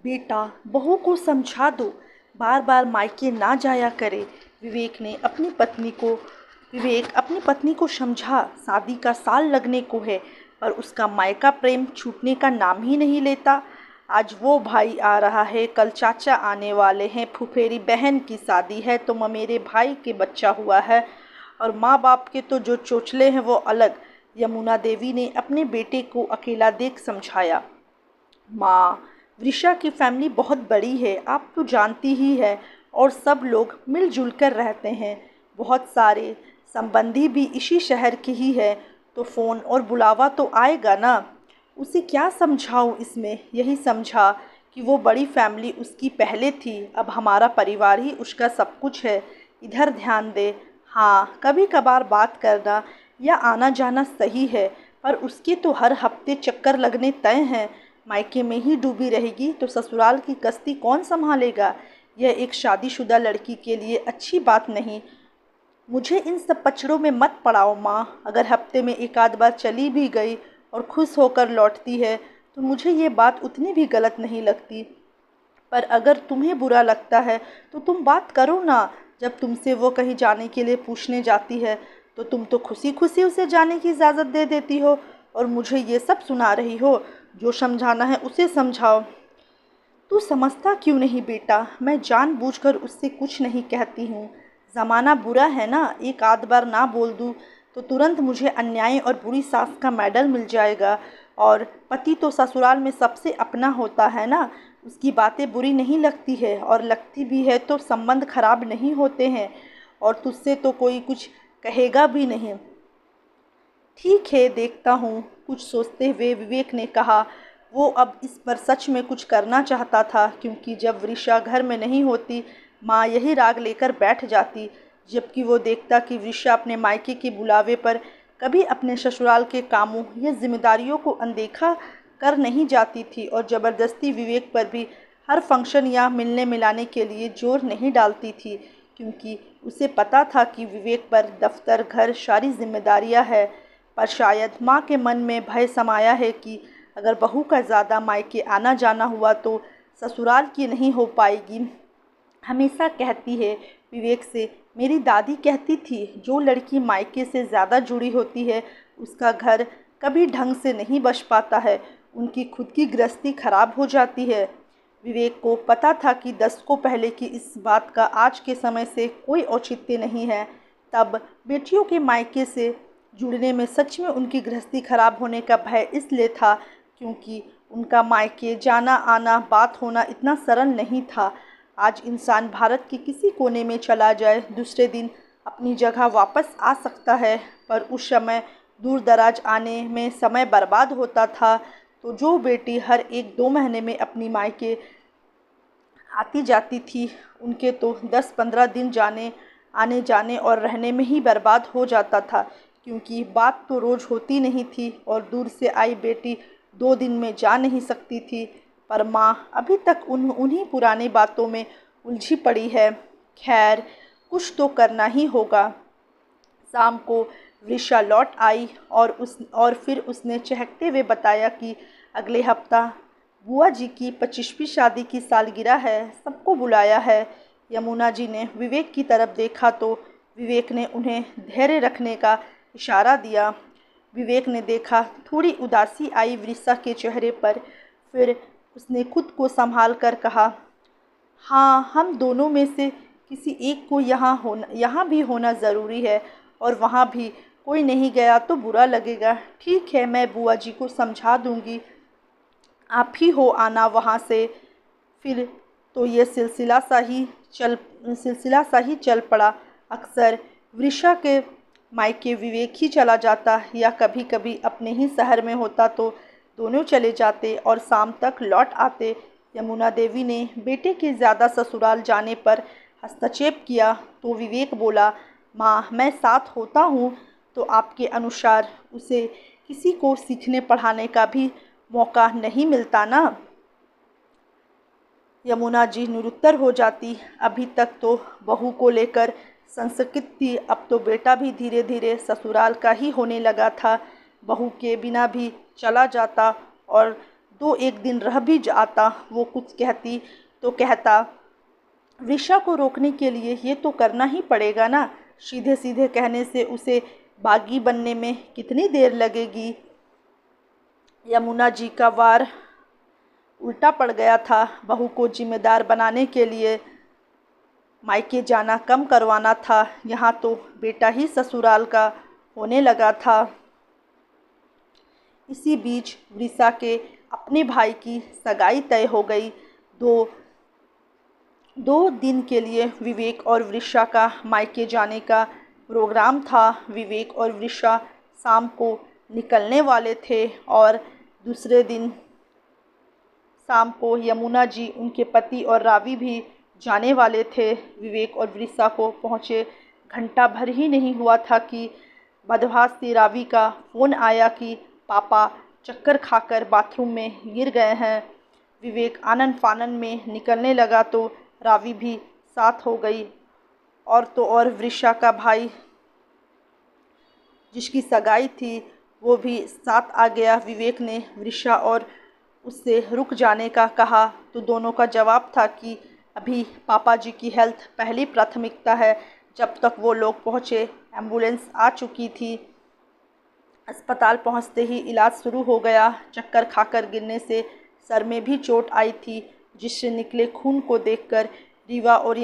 बेटा, बहू को समझा दो, बार बार मायके ना जाया करे। विवेक अपनी पत्नी को समझा। शादी का साल लगने को है, पर उसका मायका प्रेम छूटने का नाम ही नहीं लेता। आज वो भाई आ रहा है, कल चाचा आने वाले हैं, फुफेरी बहन की शादी है, तो ममेरे भाई के बच्चा हुआ है, और माँ बाप के तो जो चोचले हैं वो अलग। यमुना देवी ने अपने बेटे को अकेला देख समझाया। माँ, वृषा की फैमिली बहुत बड़ी है, आप तो जानती ही है, और सब लोग मिलजुल कर रहते हैं। बहुत सारे संबंधी भी इसी शहर के ही है, तो फ़ोन और बुलावा तो आएगा ना। उसे क्या समझाऊं इसमें? यही समझा कि वो बड़ी फैमिली उसकी पहले थी, अब हमारा परिवार ही उसका सब कुछ है। इधर ध्यान दे। हाँ, कभी कभार बात करना या आना जाना सही है, पर उसके तो हर हफ्ते चक्कर लगने तय हैं। मायके में ही डूबी रहेगी तो ससुराल की कश्ती कौन संभालेगा? यह एक शादीशुदा लड़की के लिए अच्छी बात नहीं। मुझे इन सब पचड़ों में मत पड़ाओ माँ। अगर हफ्ते में एक आध बार चली भी गई और खुश होकर लौटती है, तो मुझे ये बात उतनी भी गलत नहीं लगती। पर अगर तुम्हें बुरा लगता है तो तुम बात करो ना। जब तुमसे वो कहीं जाने के लिए पूछने जाती है, तो तुम तो खुशी खुशी उसे जाने की इजाज़त दे देती हो, और मुझे ये सब सुना रही हो। जो समझाना है उसे समझाओ। तू समझता क्यों नहीं बेटा? मैं जानबूझकर उससे कुछ नहीं कहती हूँ। ज़माना बुरा है ना, एक आध बार ना बोल दूँ तो तुरंत मुझे अन्याय और बुरी सास का मेडल मिल जाएगा। और पति तो ससुराल में सबसे अपना होता है ना, उसकी बातें बुरी नहीं लगती है, और लगती भी है तो संबंध खराब नहीं होते हैं, और तुझसे तो कोई कुछ कहेगा भी नहीं। ठीक है, देखता हूँ, कुछ सोचते हुए विवेक ने कहा। वो अब इस पर सच में कुछ करना चाहता था, क्योंकि जब वृषा घर में नहीं होती, माँ यही राग लेकर बैठ जाती। जबकि वो देखता कि वृषा अपने मायके के बुलावे पर कभी अपने ससुराल के कामों या जिम्मेदारियों को अनदेखा कर नहीं जाती थी, और ज़बरदस्ती विवेक पर भी हर फंक्शन या मिलने मिलाने के लिए जोर नहीं डालती थी, क्योंकि उसे पता था कि विवेक पर दफ्तर घर सारी जिम्मेदारियां है। पर शायद माँ के मन में भय समाया है कि अगर बहू का ज़्यादा मायके आना जाना हुआ तो ससुराल की नहीं हो पाएगी। हमेशा कहती है विवेक से, मेरी दादी कहती थी, जो लड़की मायके से ज़्यादा जुड़ी होती है उसका घर कभी ढंग से नहीं बच पाता है, उनकी खुद की गृहस्थी खराब हो जाती है। विवेक को पता था कि दशकों पहले की इस बात का आज के समय से कोई औचित्य नहीं है। तब बेटियों के मायके से जुड़ने में सच में उनकी गृहस्थी खराब होने का भय इसलिए था क्योंकि उनका मायके जाना आना बात होना इतना सरल नहीं था। आज इंसान भारत के किसी कोने में चला जाए, दूसरे दिन अपनी जगह वापस आ सकता है, पर उस समय दूर दराज आने में समय बर्बाद होता था। तो जो बेटी हर एक दो महीने में अपनी मायके आती जाती थी, उनके तो 10-15 दिन जाने आने जाने और रहने में ही बर्बाद हो जाता था, क्योंकि बात तो रोज़ होती नहीं थी, और दूर से आई बेटी 2 दिन में जा नहीं सकती थी। पर माँ अभी तक उन्हीं पुरानी बातों में उलझी पड़ी है। खैर, कुछ तो करना ही होगा। शाम को वृषा लौट आई, और फिर उसने चहकते हुए बताया कि अगले हफ्ता बुआ जी की 25वीं शादी की सालगिरह है, सबको बुलाया है। यमुना जी ने विवेक की तरफ देखा तो विवेक ने उन्हें धैर्य रखने का इशारा दिया। विवेक ने देखा, थोड़ी उदासी आई वृषा के चेहरे पर। फिर उसने खुद को संभाल कर कहा, हाँ, हम दोनों में से किसी एक को यहाँ भी होना ज़रूरी है, और वहाँ भी कोई नहीं गया तो बुरा लगेगा। ठीक है, मैं बुआ जी को समझा दूँगी, आप ही हो आना वहाँ से। फिर तो ये सिलसिला सा ही चल पड़ा। अक्सर वृषा के मायके विवेक ही चला जाता, या कभी कभी अपने ही शहर में होता तो दोनों चले जाते और शाम तक लौट आते। यमुना देवी ने बेटे के ज़्यादा ससुराल जाने पर हस्तक्षेप किया तो विवेक बोला, माँ, मैं साथ होता हूँ तो आपके अनुसार उसे किसी को सीखने पढ़ाने का भी मौका नहीं मिलता ना। यमुना जी निरुत्तर हो जाती। अभी तक तो बहू को लेकर संशयित थी, अब तो बेटा भी धीरे धीरे ससुराल का ही होने लगा था। बहू के बिना भी चला जाता, और दो एक दिन रह भी जाता, वो कुछ कहती तो कहता, वृषा को रोकने के लिए ये तो करना ही पड़ेगा ना। सीधे सीधे कहने से उसे बागी बनने में कितनी देर लगेगी। यमुना जी का वार उल्टा पड़ गया था। बहू को जिम्मेदार बनाने के लिए मायके जाना कम करवाना था। यहाँ तो बेटा ही ससुराल का होने लगा था। इसी बीच वृषा के अपने भाई की सगाई तय हो गई। दो दिन के लिए विवेक और वृषा का मायके जाने का प्रोग्राम था। विवेक और वृषा शाम को निकलने वाले थे और दूसरे दिन शाम को यमुना जी, उनके पति और रावी भी जाने वाले थे। विवेक और वृषा को पहुँचे घंटा भर ही नहीं हुआ था कि बदमाश से रावी का फ़ोन आया कि पापा चक्कर खाकर बाथरूम में गिर गए हैं। विवेक आनन फानन में निकलने लगा तो रावी भी साथ हो गई। और तो और वृषा का भाई जिसकी सगाई थी वो भी साथ आ गया। विवेक ने वृषा और उससे रुक जाने का कहा तो दोनों का जवाब था कि अभी पापा जी की हेल्थ पहली प्राथमिकता है। जब तक वो लोग पहुँचे एम्बुलेंस आ चुकी थी। अस्पताल पहुँचते ही इलाज शुरू हो गया। चक्कर खाकर गिरने से सर में भी चोट आई थी, जिससे निकले खून को देखकर रीवा और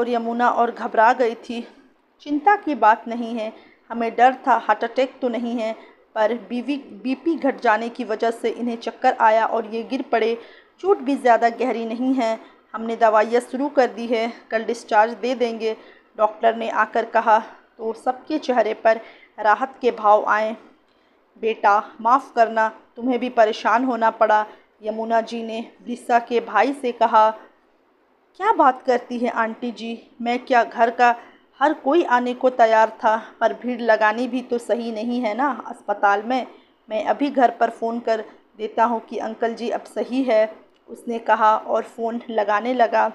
यमुना और घबरा गई थी। चिंता की बात नहीं है, हमें डर था हार्ट अटैक तो नहीं है, पर बीपी घट जाने की वजह से इन्हें चक्कर आया और ये गिर पड़े। चोट भी ज़्यादा गहरी नहीं है। हमने दवाइयाँ शुरू कर दी है, कल डिस्चार्ज दे देंगे, डॉक्टर ने आकर कहा। तो सबके चेहरे पर राहत के भाव आए। बेटा माफ़ करना, तुम्हें भी परेशान होना पड़ा, यमुना जी ने वृषा के भाई से कहा। क्या बात करती है आंटी जी, मैं क्या, घर का हर कोई आने को तैयार था, पर भीड़ लगानी भी तो सही नहीं है ना अस्पताल में। मैं अभी घर पर फ़ोन कर देता हूँ कि अंकल जी अब सही है, उसने कहा और फ़ोन लगाने लगा।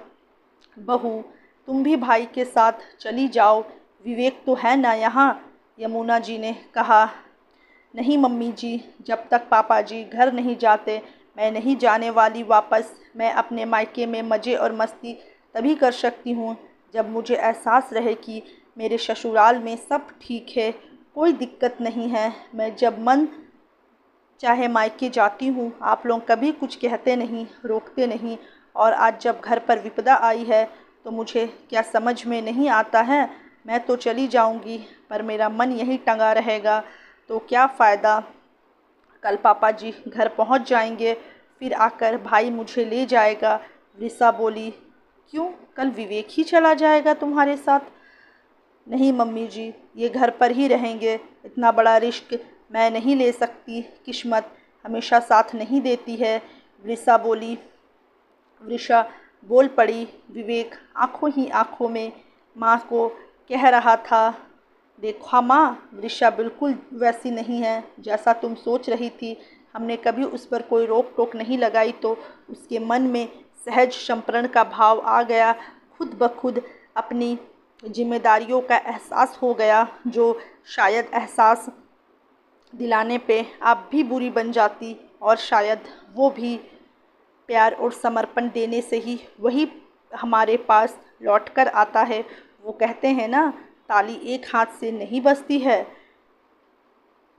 बहू तुम भी भाई के साथ चली जाओ, विवेक तो है ना यहाँ, यमुना जी ने कहा। नहीं मम्मी जी, जब तक पापा जी घर नहीं जाते मैं नहीं जाने वाली वापस। मैं अपने मायके में मज़े और मस्ती तभी कर सकती हूँ जब मुझे एहसास रहे कि मेरे ससुराल में सब ठीक है, कोई दिक्कत नहीं है। मैं जब मन चाहे मायके जाती हूँ, आप लोग कभी कुछ कहते नहीं, रोकते नहीं। और आज जब घर पर विपदा आई है तो मुझे क्या समझ में नहीं आता है। मैं तो चली जाऊँगी पर मेरा मन यहीं टंगा रहेगा, तो क्या फ़ायदा। कल पापा जी घर पहुंच जाएंगे, फिर आकर भाई मुझे ले जाएगा। वृषा बोली, क्यों, कल विवेक ही चला जाएगा तुम्हारे साथ? नहीं मम्मी जी, ये घर पर ही रहेंगे, इतना बड़ा रिस्क मैं नहीं ले सकती, किस्मत हमेशा साथ नहीं देती है, वृषा बोली। वृषा बोल पड़ी। विवेक आंखों ही आंखों में माँ को कह रहा था, देखा माँ, वृषा बिल्कुल वैसी नहीं है जैसा तुम सोच रही थी। हमने कभी उस पर कोई रोक टोक नहीं लगाई तो उसके मन में सहज संप्रण का भाव आ गया। खुद ब खुद अपनी जिम्मेदारियों का एहसास हो गया, जो शायद एहसास दिलाने पे आप भी बुरी बन जाती, और शायद वो भी प्यार और समर्पण देने से ही वही हमारे पास लौट कर आता है। वो कहते हैं ना, ताली एक हाथ से नहीं बजती है।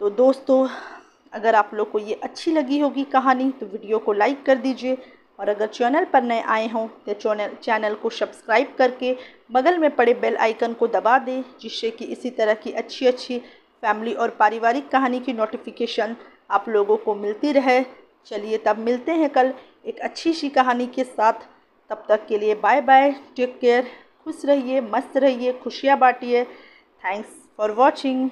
तो दोस्तों, अगर आप लोग को ये अच्छी लगी होगी कहानी तो वीडियो को लाइक कर दीजिए, और अगर चैनल पर नए आए हों तो चैनल को सब्सक्राइब करके बगल में पड़े बेल आइकन को दबा दें, जिससे कि इसी तरह की अच्छी अच्छी फैमिली और पारिवारिक कहानी की नोटिफिकेशन आप लोगों को मिलती रहे। चलिए तब मिलते हैं कल एक अच्छी सी कहानी के साथ। तब तक के लिए बाय बाय, टेक केयर, खुश रहिए, मस्त रहिए, खुशियाँ बांटिए। Thanks for watching.